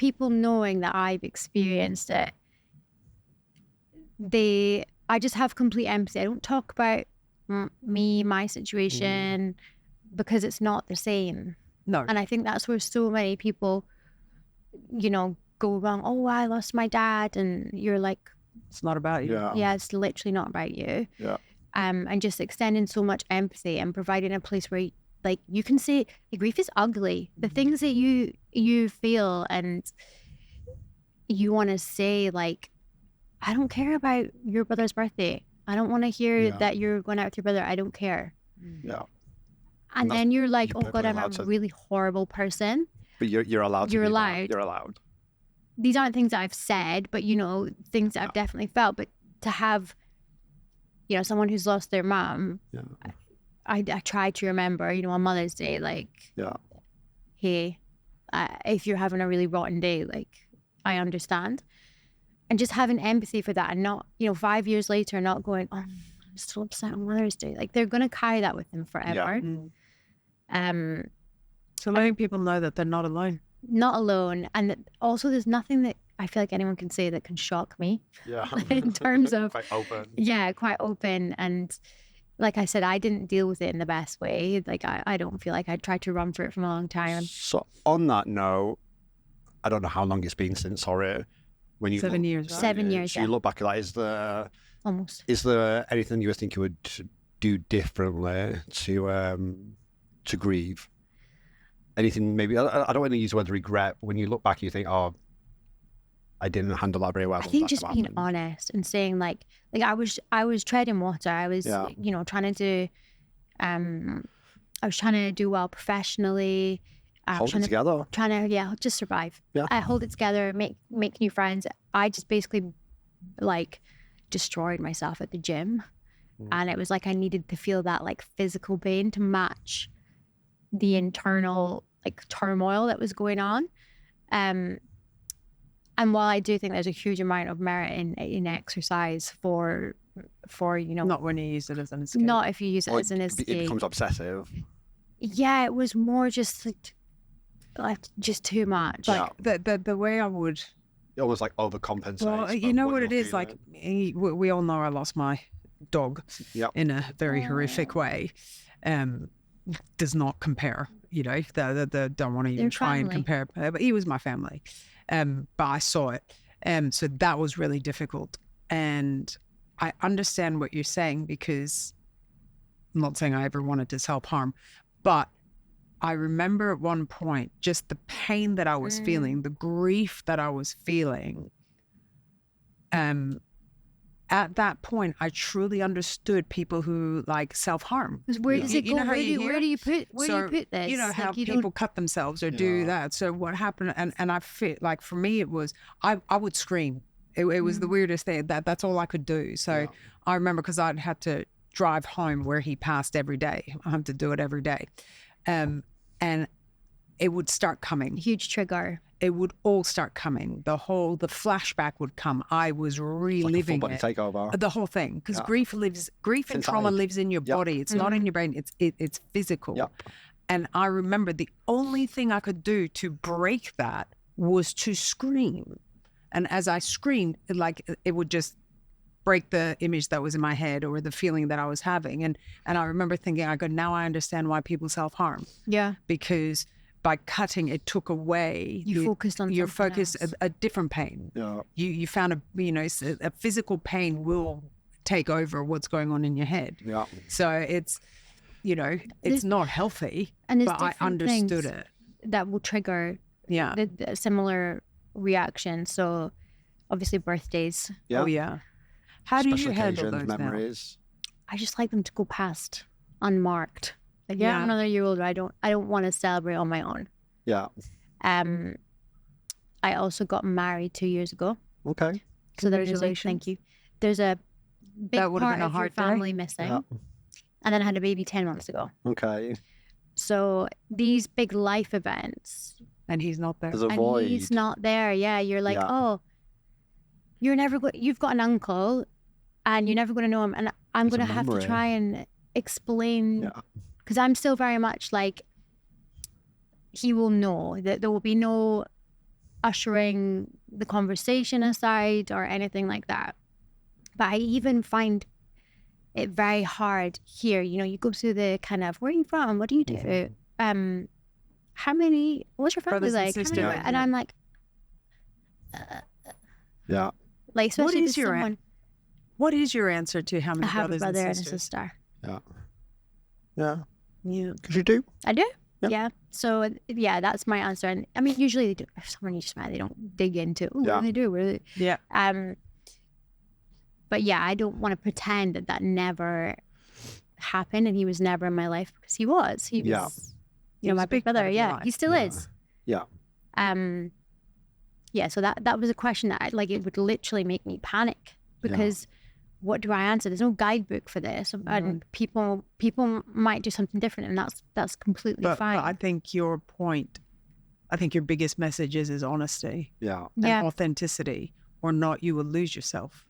people knowing that I've experienced it, I just have complete empathy. I don't talk about me, my situation, because it's not the same. No. And I think that's where so many people, you know, go wrong. Oh, I lost my dad. And you're like, It's not about you. yeah, it's literally not about you. Yeah. And just extending so much empathy and providing a place where like you can say the grief is ugly. The things that you feel and you want to say, like, I don't care about your brother's birthday. I don't want to hear that you're going out with your brother. I don't care. Yeah. And then you're like, you're oh God, perfectly I'm a allowed to. really horrible person. But you're allowed to You're be that. allowed. You're allowed. These aren't things that I've said, but, you know, things that I've definitely felt. But to have, you know, someone who's lost their mom, I try to remember, you know, on Mother's Day, like, hey, if you're having a really rotten day, like, I understand. And just having empathy for that and not, you know, 5 years later, not going, oh, I'm still upset on Mother's Day. Like, they're going to carry that with them forever. So letting people know that they're not alone. Not alone. And that also there's nothing that I feel like anyone can say that can shock me. Yeah. In terms of quite open. Yeah, quite open. And like I said, I didn't deal with it in the best way. Like I don't feel like I tried to run for it for a long time. So on that note, I don't know how long it's been since, sorry. When you 7 years, right? 7 years, So you look back at that, Almost. is there anything you think you would do differently to grieve? Anything maybe, I don't want to use the word regret, but when you look back you think, oh, I didn't handle that very well. I think just being honest and saying like I was treading water. I was, you know, trying to do, I was trying to do well professionally. Hold it together. Trying to, just survive. Yeah. I hold it together, make new friends. I just basically like destroyed myself at the gym. And it was like I needed to feel that like physical pain to match the internal like turmoil that was going on. And while I do think there's a huge amount of merit in exercise for you know, Not when you use it as an escape. not if you use it Or as an it escape. becomes obsessive. Yeah, it was more just like just too much. Like the way I would. It almost like overcompensates. Well, you for know what you're it is like. We all know I lost my dog in a very horrific way. Does not compare. You know, the don't want to even try and compare. But he was my family. But I saw it. So that was really difficult. And I understand what you're saying because I'm not saying I ever wanted to self-harm, but I remember at one point just the pain that I was feeling, the grief that I was feeling. At that point, I truly understood people who like self-harm. Where does it go? know how Where do you put this? You know Like, how people cut themselves or do that. So what happened? And I feel like for me, it was I would scream. It was the weirdest thing. That's all I could do. So I remember because I'd had to drive home where he passed every day. I had to do it every day, and it would start coming. Huge trigger. It would all start coming. The flashback would come. I was reliving like a full body takeover. the whole thing, because grief and trauma lives in your body. It's not in your brain. It's physical. Yep. And I remember the only thing I could do to break that was to scream. And as I screamed, like it would just break the image that was in my head or the feeling that I was having. And I remember thinking, now I understand why people self-harm. Yeah. Because by cutting, it took away focused on your something focus else. a different pain. Yeah. You found a physical pain will take over what's going on in your head. Yeah. So it's it's not healthy, And but I understood it. That will trigger the similar reaction. So obviously birthdays. Yeah. Oh yeah. How do Special you handle occasions, those memories. I just like them to go past unmarked. Like I'm another year older. I don't want to celebrate on my own. Yeah. I also got married 2 years ago. Okay. So thank you. There's a big That would've part been a of your hard day. family missing. Yeah. And then I had a baby 10 months ago. Okay. So these big life events, And he's not there. There's a and void. he's not there. Yeah, you're like, oh, you've got an uncle, and you're never going to know him, and I'm It's a going to have to memory. try and explain, Yeah. because I'm still very much like, he will know that there will be no ushering the conversation aside or anything like that. But I even find it very hard here. You know, you go through the kind of, where are you from? What do you do? What's your family Brothers and like? sisters. And I'm like, Yeah. like, especially is your what is your answer to how many I have a brothers brother and a sisters? sister. Yeah. Yeah. Yeah. Because you do. I do. Yep. Yeah. So yeah, that's my answer. And I mean, usually they do. If someone needs to smile, they don't dig into, what do they do? What do they... Yeah. But yeah, I don't want to pretend that never happened and he was never in my life, because he was. He was, you know, my big brother. Yeah, he still is. Yeah. Yeah. So that was a question that it would literally make me panic, because what do I answer? There's no guidebook for this, and people might do something different, and that's completely fine. But I think your biggest message is honesty. Yeah. And authenticity, or not, you will lose yourself.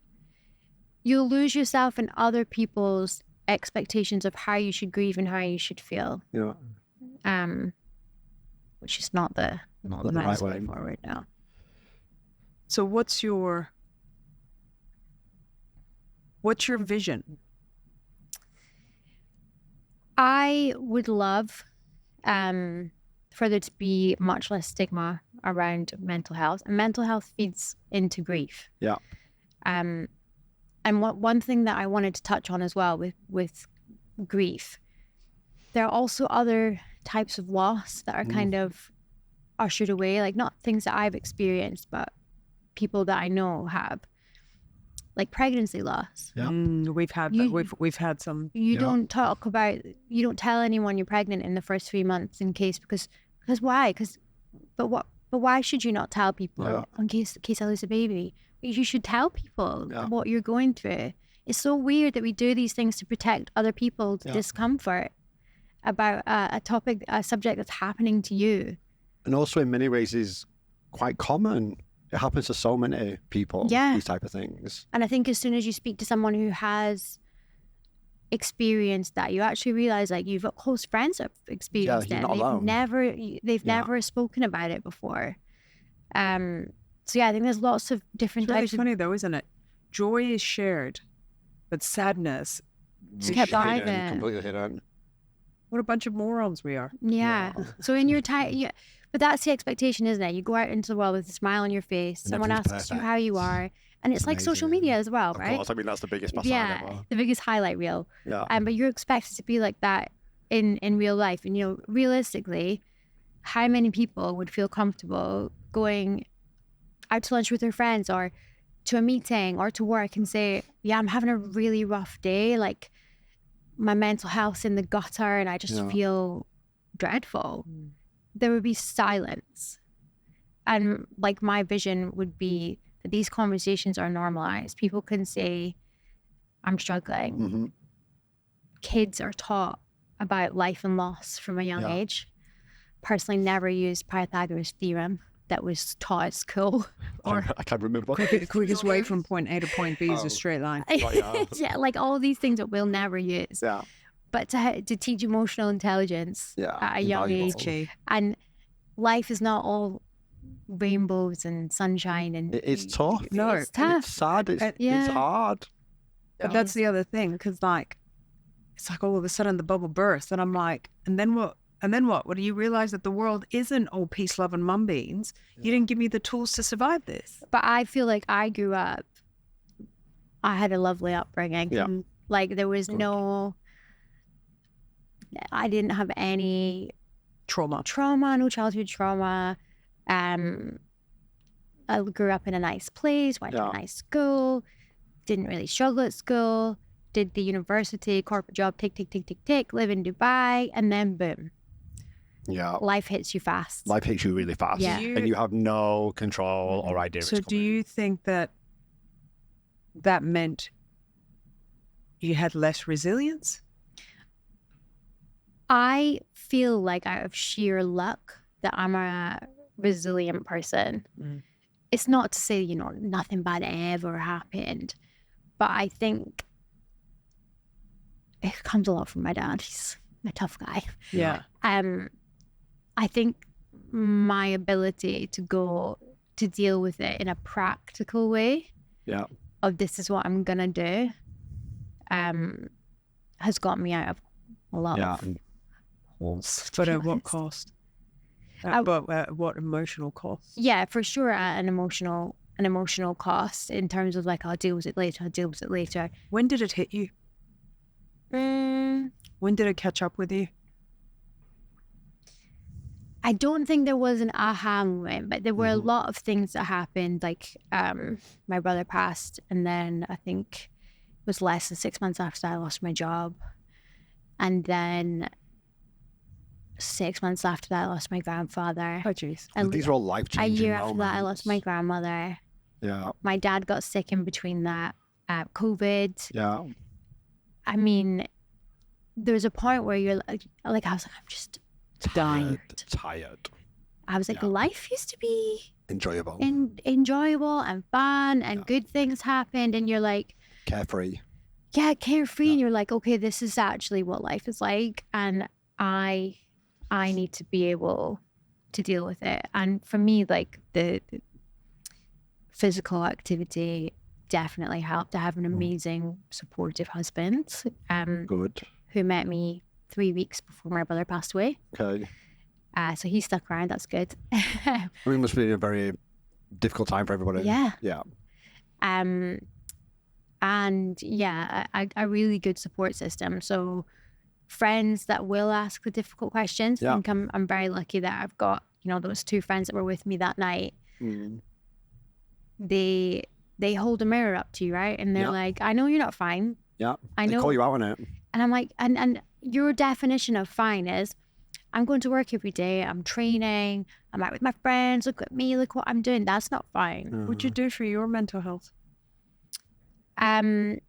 You'll lose yourself in other people's expectations of how you should grieve and how you should feel. Yeah. Which is not the nice way forward now. So what's your vision? I would love for there to be much less stigma around mental health, and mental health feeds into grief. Yeah. And one thing that I wanted to touch on as well with grief, there are also other types of loss that are kind of ushered away, like not things that I've experienced, but people that I know have, like pregnancy loss. Yeah. We've had we've had some. You don't tell anyone you're pregnant in the first 3 months because why? But why should you not tell people in case I lose a baby? You should tell people what you're going through. It's so weird that we do these things to protect other people's discomfort about a subject that's happening to you. And also in many ways is quite common. It happens to so many people, these type of things. And I think as soon as you speak to someone who has experienced that, you actually realize, like, you've got close friends that have experienced it. You're not alone. They've never spoken about it before. So yeah, I think there's lots of different It's really types. funny though, isn't it? Joy is shared, but sadness It's kept private. Completely hidden. What a bunch of morons we are. Yeah. So in your time, but that's the expectation, isn't it? You go out into the world with a smile on your face. And Someone everything's asks you perfect. how you are, and it's like social media as well, Of right? course, I mean that's the biggest facade ever. The biggest highlight reel. Yeah. But you're expected to be like that in real life, and realistically, how many people would feel comfortable going out to lunch with their friends or to a meeting or to work and say, yeah, I'm having a really rough day, like my mental health's in the gutter and I just feel dreadful. There would be silence. And like my vision would be that these conversations are normalized. People can say, I'm struggling. Mm-hmm. Kids are taught about life and loss from a young age. Personally never used Pythagoras' theorem that was taught at school. I can't remember. Quickest way from point A to point B is a straight line. Yeah, like all these things that we'll never use. Yeah. But to teach emotional intelligence at a young age. And life is not all rainbows and sunshine. And it's tough. No, it's tough. It's sad. It's hard. But that's the other thing, because it's like all of a sudden the bubble bursts, and I'm like, and then what? And then what? Well, do you realize that the world isn't all peace, love, and mum beans? You didn't give me the tools to survive this. But I feel like I grew up, I had a lovely upbringing. Yeah. Like there was I didn't have any Trauma, no childhood trauma. I grew up in a nice place, went to a nice school, didn't really struggle at school, did the university, corporate job, tick, live in Dubai, and then boom. Yeah. Life hits you fast. Life hits you really fast. Yeah. And you have no control or idea. So it's do coming. you think that meant you had less resilience? I feel like out of sheer luck that I'm a resilient person. It's not to say, nothing bad ever happened, but I think it comes a lot from my dad. He's a tough guy. Yeah. I think my ability to go to deal with it in a practical way. Yeah. Of this is what I'm gonna do. Has got me out of a lot of holes. But at what cost? What emotional cost? Yeah, for sure, at an emotional cost, in terms of like, I'll deal with it later. When did it hit you? When did it catch up with you? I don't think there was an aha moment, but there were a lot of things that happened. Like, my brother passed, and then I think it was less than 6 months after I lost my job. And then 6 months after that, I lost my grandfather. Oh, jeez. These are all life-changing A year after moments. that, I lost my grandmother. Yeah. My dad got sick in between that. COVID. Yeah. I mean, there was a point where you're like I was like, I'm just Tired. I was like, life used to be Enjoyable. enjoyable and fun, and good things happened, and you're like, Carefree. yeah, carefree, and you're like, okay, this is actually what life is like, and I need to be able to deal with it. And for me, like, the physical activity definitely helped. I have an amazing, supportive husband, Good. who met me 3 weeks before my brother passed away. Okay. So he stuck around. That's good. I mean, it must be a very difficult time for everybody. Yeah. Yeah. And yeah, a really good support system. So friends that will ask the difficult questions. I think I'm very lucky that I've got, those two friends that were with me that night. They hold a mirror up to you, right? And they're like, I know you're not fine. Yeah. I know. They call you out on it. And I'm like, and your definition of fine is, I'm going to work every day, I'm training, I'm out with my friends, look at me, look what I'm doing. That's not fine. What'd you do for your mental health? I've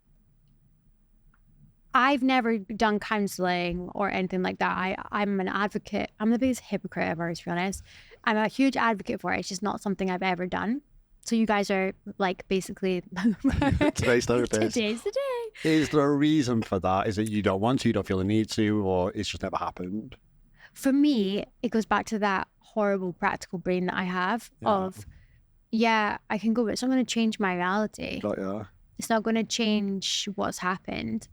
never done counselling or anything like that. I'm an advocate. I'm the biggest hypocrite ever, to be honest. I'm a huge advocate for it. It's just not something I've ever done. So you guys are like basically Today's therapist. Today's the day. Is there a reason for that? Is it you don't want to, you don't feel the need to, or it's just never happened? For me, it goes back to that horrible practical brain that I have of, I can go, but it's not going to change my reality. It's not going to change what's happened.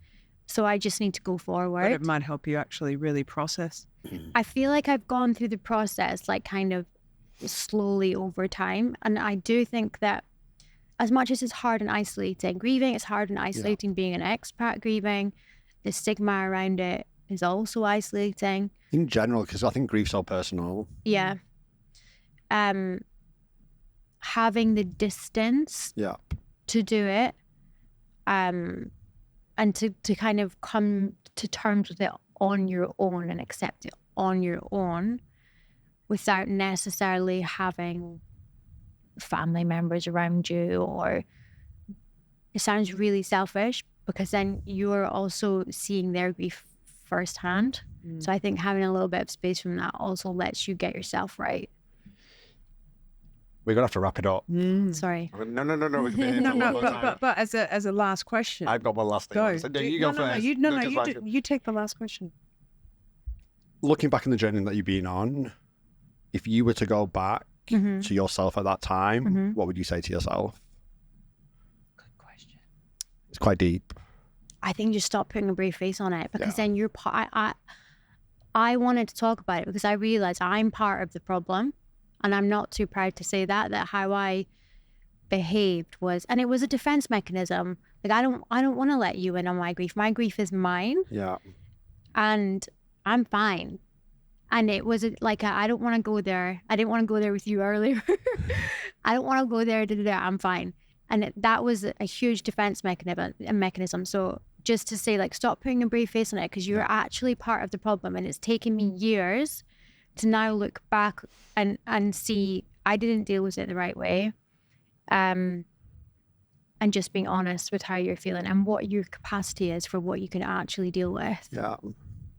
So I just need to go forward. But it might help you actually really process. I feel like I've gone through the process, like, kind of slowly over time. And I do think that as much as it's hard and isolating, grieving, it's hard and isolating. Being an expat grieving, the stigma around it is also isolating. In general, because I think grief's so personal. Yeah. Having the distance to do it, and to kind of come to terms with it on your own and accept it on your own without necessarily having family members around you, or it sounds really selfish because then you're also seeing their grief firsthand. So I think having a little bit of space from that also lets you get yourself right. We're going to have to wrap it up. Sorry. No. We can But as a last question. I've got one last thing. Go. You go first. You take the last question. Looking back in the journey that you've been on, if you were to go back to yourself at that time, what would you say to yourself? Good question. It's quite deep. I think just stop putting a brave face on it, because then you're part. I wanted to talk about it because I realized I'm part of the problem, and I'm not too proud to say that how I behaved was, and it was a defense mechanism. Like, I don't want to let you in on my grief. My grief is mine. Yeah. And I'm fine. And it was like, I don't want to go there. I didn't want to go there with you earlier. I don't want to go there. I'm fine. And that was a huge defense mechanism. So just to say, like, stop putting a brave face on it, because you're actually part of the problem. And it's taken me years to now look back and see I didn't deal with it the right way. And just being honest with how you're feeling and what your capacity is for what you can actually deal with. Yeah.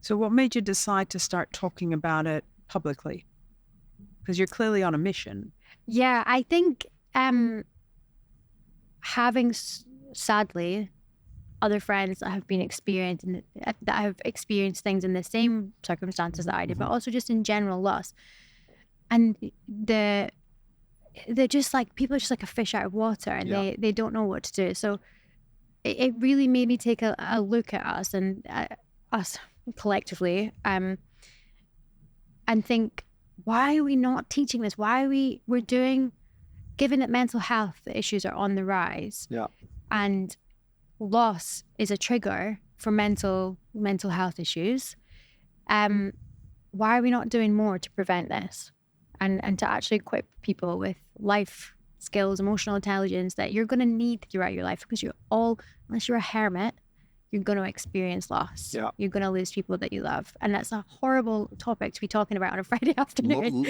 So what made you decide to start talking about it publicly? Because you're clearly on a mission. Yeah, I think having, sadly, other friends that have experienced things in the same circumstances that I did, but also just in general loss. And they're just like, people are just like a fish out of water, and they don't know what to do. So it really made me take a look at us and us collectively, and think, why are we not teaching this? Why are we're doing, given that mental health issues are on the rise, and loss is a trigger for mental health issues, why are we not doing more to prevent this, and to actually equip people with life skills, emotional intelligence that you're going to need throughout your life? Because unless you're a hermit, you're going to experience loss. You're going to lose people that you love. And that's a horrible topic to be talking about on a Friday afternoon.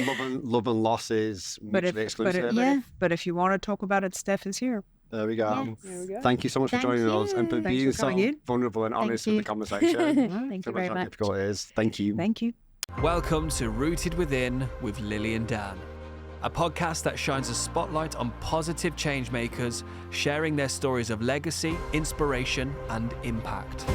Love and loss is mutually exclusive. But if you want to talk about it, Steph is here. There we go. Yes. There we go. Thank you so much for joining us and for being so vulnerable and honest with the conversation. Thank you very much. Difficult it is. Thank you. Thank you. Welcome to Rooted Within with Lili and Dan, a podcast that shines a spotlight on positive change makers sharing their stories of legacy, inspiration, and impact.